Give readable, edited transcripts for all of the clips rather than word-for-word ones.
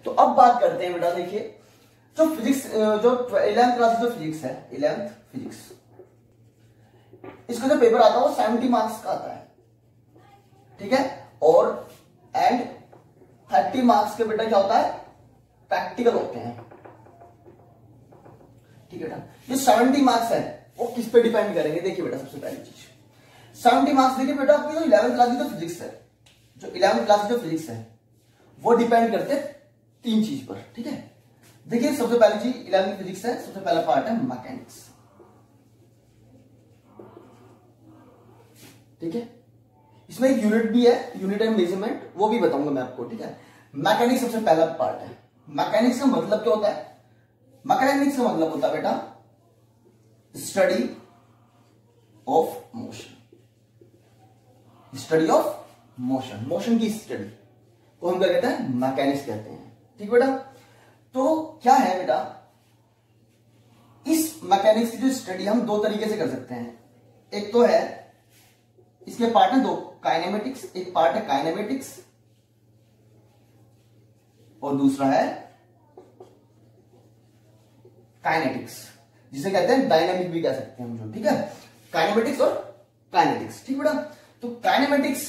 तो अब बात करते हैं बेटा, देखिए जो फिजिक्स, जो 11th क्लास जो फिजिक्स है, 11th फिजिक्स, इसका जो पेपर आता है वो 70 मार्क्स का आता है, ठीक है। और एंड 30 मार्क्स के बेटा क्या होता है, प्रैक्टिकल होते हैं, ठीक है बेटा। जो 70 मार्क्स है वो किस पे डिपेंड करेंगे, देखिए बेटा सबसे पहली चीज 70 मार्क्स, देखिए बेटा आपकी जो 11th क्लास की जो फिजिक्स है, जो 11th क्लास की जो फिजिक्स है वो डिपेंड करते हैं 3 चीज पर, ठीक है। देखिए सबसे पहली चीज 11th फिजिक्स है, सबसे पहला पार्ट है मैकेनिक्स, ठीक है। इसमें एक यूनिट भी है, यूनिट एंड मेजरमेंट, वो भी बताऊंगा मैं आपको, ठीक है। मैकेनिक्स सबसे पहला पार्ट है। मैकेनिक्स का मतलब क्या होता है, मैकेनिक्स का मतलब होता है बेटा study of motion, study of motion, motion की स्टडी को हम क्या कहते हैं, मैकेनिक्स कहते हैं, ठीक बेटा। तो क्या है बेटा, इस मैकेनिक्स की जो स्टडी हम 2 तरीके से कर सकते हैं। एक तो है, इसके पार्ट है 2, काइनेमेटिक्स, एक पार्ट है काइनेमेटिक्स और दूसरा है काइनेटिक्स, जिसे कहते हैं डायनामिक भी कह सकते हैं हम जो, ठीक है। काइनेमेटिक्स और काइनेटिक्स, ठीक बेटा। तो काइनेमेटिक्स,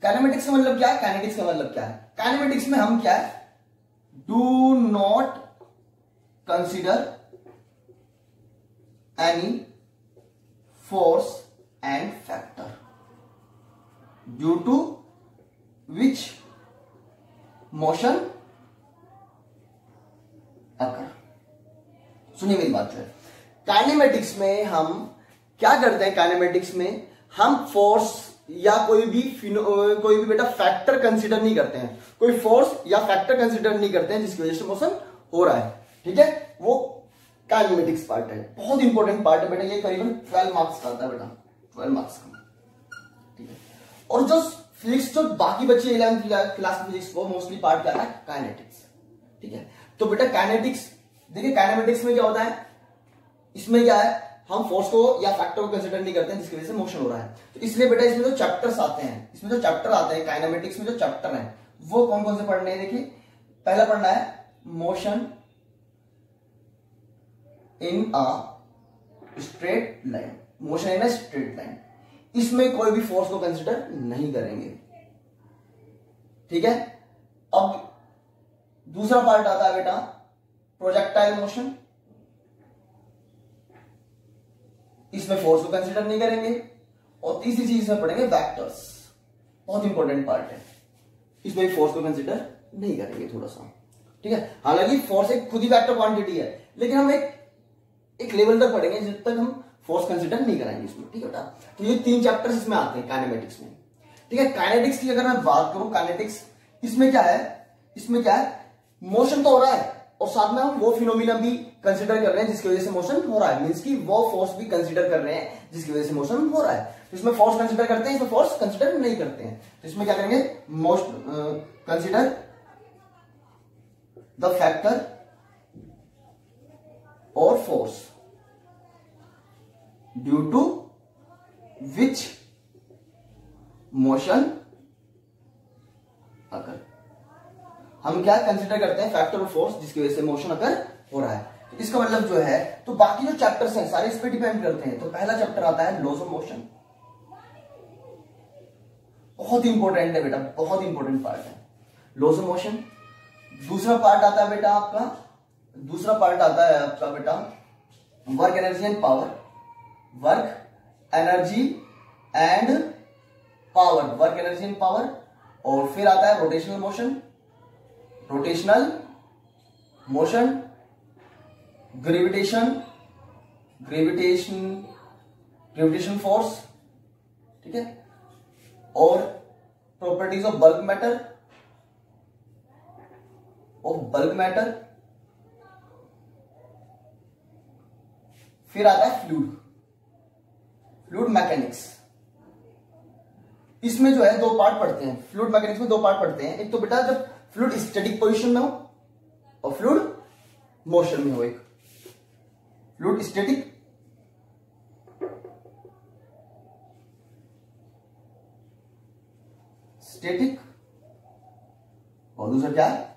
काइनेमेटिक्स का मतलब क्या है, काइनेटिक्स का मतलब क्या है, काइनेमेटिक्स में हम क्या है, do not consider any force and factor due to which motion occur. सुनिए मेरी बात है, काइनेमेटिक्स में हम क्या करते हैं, काइनेमेटिक्स में हम फोर्स या कोई भी बेटा फैक्टर कंसीडर नहीं करते हैं, कोई फोर्स या फैक्टर कंसीडर नहीं करते हैं जिसकी वजह से मोशन हो रहा है, ठीक है। वो काइनेमेटिक्स पार्ट है, बहुत इंपॉर्टेंट पार्ट है बेटा, ये करीबन 12 मार्क्स का आता है बेटा, 12 मार्क्स का, ठीक है। और जो फिजिक्स, जो बाकी बच्चे 11th क्लास फिजिक्स को मोस्टली पार्ट क्या है, काइनेटिक्स, ठीक है। तो बेटा काइनेटिक्स, देखिए काइनेमेटिक्स में क्या होता है, इसमें क्या है, हम फोर्स को या फैक्टर को कंसीडर नहीं करते हैं जिसकी वजह से मोशन हो रहा है। तो इसलिए बेटा इसमें जो चैप्टर्स आते हैं, इसमें जो चैप्टर आते हैं काइनेमेटिक्स में, जो चैप्टर हैं वो कौन कौन से पढ़ने हैं, देखिए पहला पढ़ना है motion in a straight line, motion in a straight line, इसमें कोई भी फोर्स को कंसीडर नहीं करेंगे, ठीक है। अब दूसरा पार्ट आता है बेटा प्रोजेक्टाइल मोशन, इसमें फोर्स को कंसीडर नहीं करेंगे। और तीसरी चीज इसमें पढ़ेंगे वेक्टर्स, बहुत इंपॉर्टेंट पार्ट है, इसमें फोर्स को कंसीडर नहीं करेंगे थोड़ा सा, ठीक है। हालांकि फोर्स एक खुद ही वेक्टर क्वांटिटी है, लेकिन हम एक लेवल तक पढ़ेंगे जब तक हम फोर्स कंसीडर नहीं कराएंगे इसमें, ठीक है बेटा। तो ये 3 चैप्टर्स इसमें आते हैं काइनेमेटिक्स में, ठीक है। काइनेटिक्स की अगर मैं बात करूं, काइनेटिक्स इसमें क्या है, इसमें क्या है, मोशन तो हो रहा है और साथ में हम वो फिनोमिना भी कंसीडर कर रहे हैं जिसकी वजह से मोशन हो रहा है, मींस कि वो फोर्स भी कंसीडर कर रहे हैं जिसकी वजह से मोशन हो रहा है। तो इसमें फोर्स कंसीडर करते हैं, इसमें फोर्स कंसीडर नहीं करते हैं। तो इसमें क्या करेंगे, कंसीडर द फैक्टर और force due to which motion occur. हम क्या कंसीडर करते हैं, फैक्टर और फोर्स जिसकी वजह से मोशन अकर हो रहा है। तो इसका मतलब जो है, तो बाकी जो चैप्टर्स हैं सारे इस पे डिपेंड करते हैं। तो पहला चैप्टर आता है लॉज ऑफ मोशन, बहुत इंपॉर्टेंट है बेटा, बहुत इंपॉर्टेंट पार्ट है लॉज ऑफ मोशन। दूसरा पार्ट आता है बेटा आपका, दूसरा पार्ट आता है आपका बेटा work energy and power, work energy and power, work energy and power. और फिर आता है rotational motion, rotational motion, gravitation, gravitation force, ठीक है। और प्रॉपर्टीज ऑफ बल्क मैटर, फिर आता है फ्लूइड मैकेनिक्स। इसमें जो है 2 पार्ट पढ़ते हैं, फ्लूइड मैकेनिक्स में 2 पार्ट पढ़ते हैं। एक तो बेटा जब फ्लूइड स्टैटिक पोजीशन में हो और फ्लूइड मोशन में हो। एक फ्लूइड स्टैटिक और दूसरा क्या है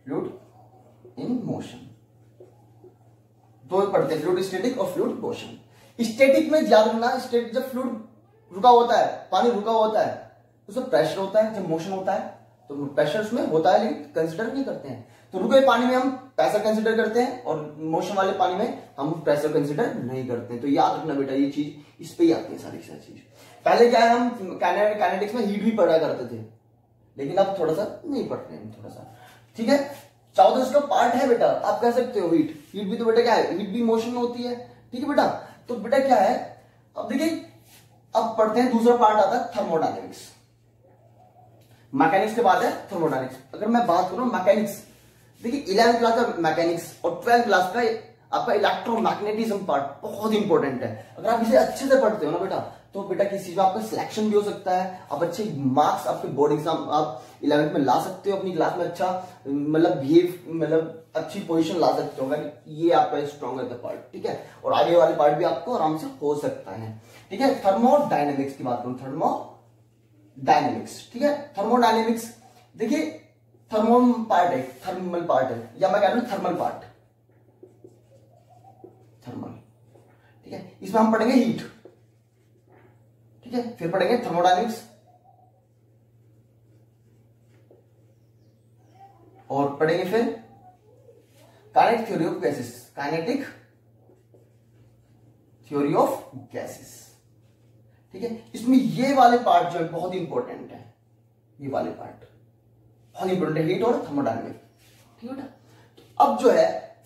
फ्लूइड इन मोशन, दो पढ़ते हैं, फ्लूइड स्टैटिक और फ्लूइड मोशन। स्टैटिक में याद रखना, स्टैटिक जब फ्लूइड रुका होता है, पानी रुका होता है, उसमें प्रेशर होता है, जब मोशन होता है तो प्रेशर उसमें होता है लेकिन कंसिडर नहीं करते हैं। तो रुके पानी में हम प्रेशर कंसिडर करते हैं और मोशन वाले पानी में हम प्रेशर कंसिडर नहीं करते हैं। तो याद रखना बेटा, ये चीज इस पे ही आती है सारी चीज। पहले क्या है, हम काइनेटिक्स में हीट भी पढ़ा करते थे, लेकिन अब थोड़ा सा नहीं पढ़ रहे हैं, थोड़ा सा, ठीक है। चाहो तो इसका पार्ट है बेटा, आप कह सकते हो हीट, हीट भी तो बेटा क्या है, हीट भी मोशन में होती है, ठीक है बेटा। तो बेटा क्या है, अब देखिए, अब पढ़ते हैं दूसरा पार्ट आता है थर्मोडायनेमिक्स। मैकेनिक्स के बाद है थर्मोडायनेमिक्स। अगर मैं बात करूं मैकेनिक्स, देखिए 11th क्लास का मैकेनिक्स और 12th क्लास का आपका इलेक्ट्रोमैग्नेटिज्म पार्ट बहुत इंपॉर्टेंट है। अगर आप इसे अच्छे से पढ़ते हो ना बेटा, तो बेटा किसी चीज में आपका सिलेक्शन भी हो सकता है, आप अच्छे मार्क्स आपके बोर्ड एग्जाम आप 11th में ला सकते हो, अपनी क्लास में अच्छा मतलब बिहेव, मतलब अच्छी पोजीशन ला सकते हो अगर ये आपका स्ट्रॉन्ग है पार्ट, ठीक है। और आगे वाले पार्ट भी आपको आराम से हो सकता है, ठीक है। थर्मोडायनेमिक्स की बात करूं, थर्मोडायनेमिक्स, ठीक है। थर्मोडायनेमिक्स देखिए, थर्मो पार्ट है, थर्मल पार्ट है, या मैं कह रहा हूं थर्मल पार्ट, थर्मल, ठीक है। इसमें हम पढ़ेंगे हीट, ठीक है, फिर पढ़ेंगे थर्मोडायनेमिक्स और पढ़ेंगे फिर kinetic theory of gases, kinetic theory of gases, ठीक है। इसमें ये वाले पार्ट जो है बहुत इंपॉर्टेंट है, ये वाले पार्ट बहुत इंपॉर्टेंट है, हीट और थर्मोडायनेमिक, ठीक है बेटा। तो अब जो है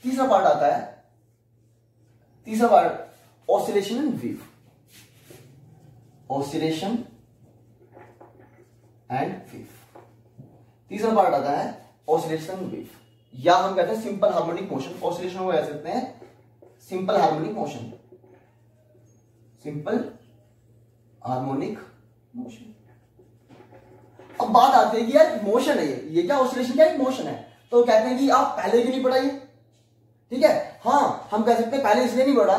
तीसरा पार्ट आता है, तीसरा part oscillation and wave, oscillation and wave, तीसरा पार्ट आता है ऑसिलेशन एंड वेव, या हम कहते हैं सिंपल हार्मोनिक मोशन। ऑसिलेशन को कह सकते हैं simple harmonic motion, simple harmonic motion. अब बात आती है कि यार मोशन है ये क्या ऑसिलेशन, क्या मोशन है, तो कहते हैं कि आप पहले क्यों नहीं पढ़ाइए, ठीक है। हाँ, हम कह सकते हैं पहले इसलिए नहीं पढ़ा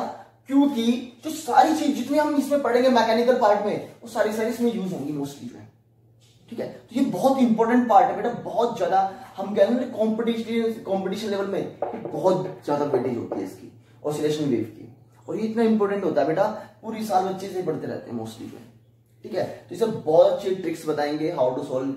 क्योंकि जो सारी चीज जितनी हम इसमें पढ़ेंगे मैकेनिकल पार्ट में, वो सारी इसमें यूज होंगी मोस्टली में, ठीक है। तो ये बहुत इंपॉर्टेंट पार्ट है बेटा, बहुत ज्यादा हम कह रहे हैं कॉम्पिटिशन लेवल में बहुत ज्यादा वेटेज होती है इसकी, ऑसिलेशन वेव की, और ये इतना इंपॉर्टेंट होता है बेटा, पूरी साल बच्चे से पढ़ते रहते हैं मोस्टली में, ठीक है। तो इसे बहुत अच्छे ट्रिक्स बताएंगे, how to solve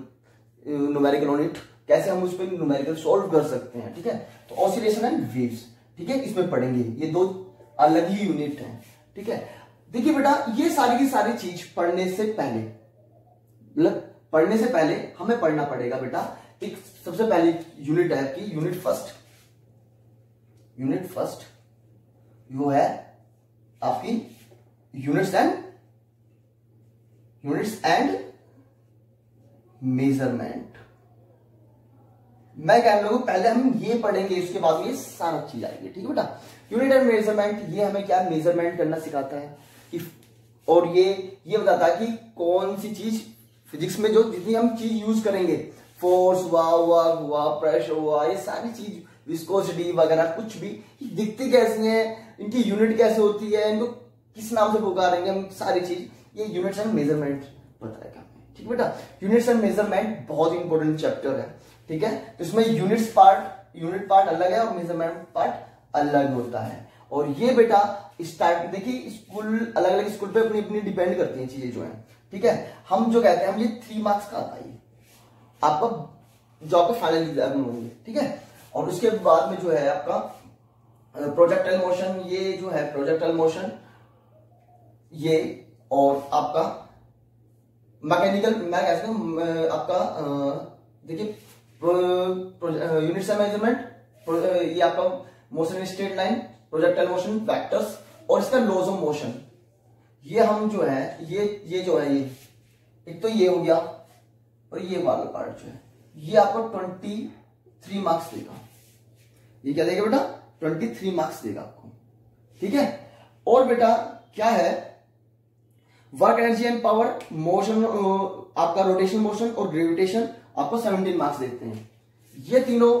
numerical on it, कैसे हम उस पर न्यूमेरिकल सॉल्व कर सकते हैं, ठीक है। तो ऑसिलेशन एंड वेव्स, ठीक है, इसमें पढ़ेंगे, ये दो अलग ही यूनिट है, ठीक है। देखिए बेटा, ये सारी की सारी चीज पढ़ने से पहले, मतलब पढ़ने से पहले हमें पढ़ना पड़ेगा बेटा, एक सबसे पहली यूनिट है आपकी यूनिट फर्स्ट, वो है आपकी यूनिट्स एंड मेजरमेंट। मैं कह रहा हूं पहले हम ये पढ़ेंगे, उसके बाद ये सारा चीज आएगी, ठीक है बेटा। यूनिट एंड मेजरमेंट, ये हमें क्या मेजरमेंट करना सिखाता है कि, और ये बताता है कि कौन सी चीज फिजिक्स में जो जितनी हम चीज यूज करेंगे, फोर्स हुआ, वर्क हुआ, प्रेशर हुआ, ये सारी चीज, विस्कोसिटी वगैरह कुछ भी, दिखती कैसी है, इनकी यूनिट कैसे होती है, इनको किस नाम से पुकारेंगे हम, सारी चीज ये यूनिट्स एंड मेजरमेंट बताएगा, ठीक बेटा। यूनिट्स एंड मेजरमेंट बहुत इंपॉर्टेंट चैप्टर है, ठीक है। तो इसमें यूनिट पार्ट अलग है और मेजरमेंट पार्ट अलग होता है। और ये बेटा स्टार्ट देखिए, स्कूल अलग अलग स्कूल पे अपनी अपनी डिपेंड करती हैं चीजें जो है, ठीक है। हम जो कहते हैं, हम ये 3 मार्क्स का आता है आपका जो आपका फाइनल एग्जाम में होंगे, ठीक है। और उसके बाद में जो है आपका प्रोजेक्टाइल मोशन, ये जो है प्रोजेक्टाइल मोशन, ये और आपका मैकेनिकल, मैं कहता हूं आपका देखिए यूनिट्स एंड मेजरमेंट, ये आपका motion straight line, projectile motion, vectors, और इसका लॉज ऑफ मोशन, ये हम जो है ये जो है, ये एक तो ये हो गया, और ये वाला पार्ट जो है ये आपको 23 मार्क्स देगा। ये क्या देगा बेटा? 23 मार्क्स देगा आपको, ठीक है। और बेटा क्या है, work energy and power, motion आपका रोटेशन मोशन और ग्रेविटेशन आपको 17 मार्क्स देते हैं। ये तीनों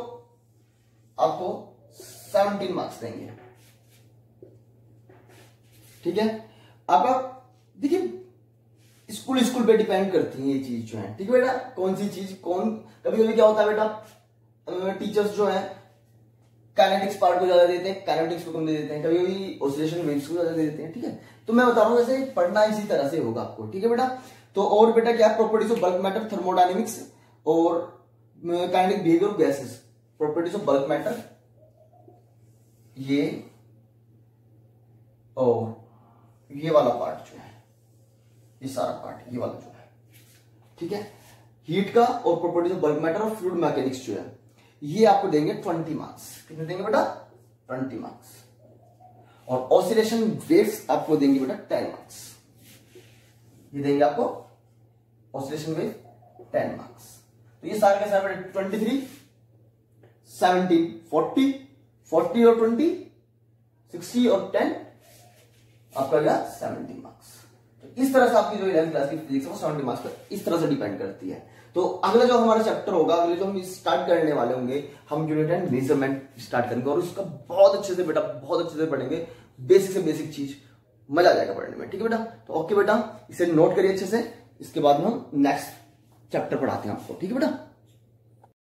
आपको 17 मार्क्स देंगे, ठीक है। आपका देखिए स्कूल पे डिपेंड करती है ये चीज जो है, ठीक है बेटा। कौन सी चीज कौन, कभी कभी क्या होता है बेटा, टीचर्स जो है काइनेटिक्स पार्ट को ज्यादा देते हैं, काइनेटिक्स को कम दे देते हैं, कभी कभी ऑसिलेशन वेव्स को ज्यादा दे देते हैं। ठीक है, तो मैं बता रहा हूं वैसे पढ़ना इसी तरह से होगा आपको। ठीक है बेटा, तो और बेटा क्या properties of bulk matter, thermodynamics और kinetic behaviour of gases, properties of bulk matter ये और ये वाला पार्ट जो है, ये सारा पार्ट ये वाला जो है, ठीक है, हीट का और प्रॉपर्टीज ऑफ बल्क मैटर और फ्लूइड मैकेनिक्स जो है, ये आपको देंगे 20 मार्क्स। कितने देंगे बेटा? 20 मार्क्स। और ऑसिलेशन वेव्स आपको देंगे बेटा 10 मार्क्स। ये देंगे आपको ऑसिलेशन वेव 10 मार्क्स। तो ये सारे के सारे बेटा 23, 17, 40, 40 और 20, 60 और 10 आपका गया 70 मार्क्स। तो इस तरह से आपकी जो 11th क्लास की फिजिक्स है वो 70 मार्क्स पर इस तरह से डिपेंड करती है। तो अगला जो हमारा चैप्टर होगा, अगले जो हम स्टार्ट करने वाले होंगे, हम यूनिट एंड मेजरमेंट स्टार्ट करेंगे और उसका बहुत अच्छे से बेटा बहुत अच्छे से पढ़ेंगे, बेसिक से बेसिक चीज, मजा आ जाएगा पढ़ने में। ठीक है बेटा, तो ओके बेटा, इसे नोट करिए अच्छे से, इसके बाद हम नेक्स्ट चैप्टर पढ़ाते हैं आपको। ठीक है बेटा।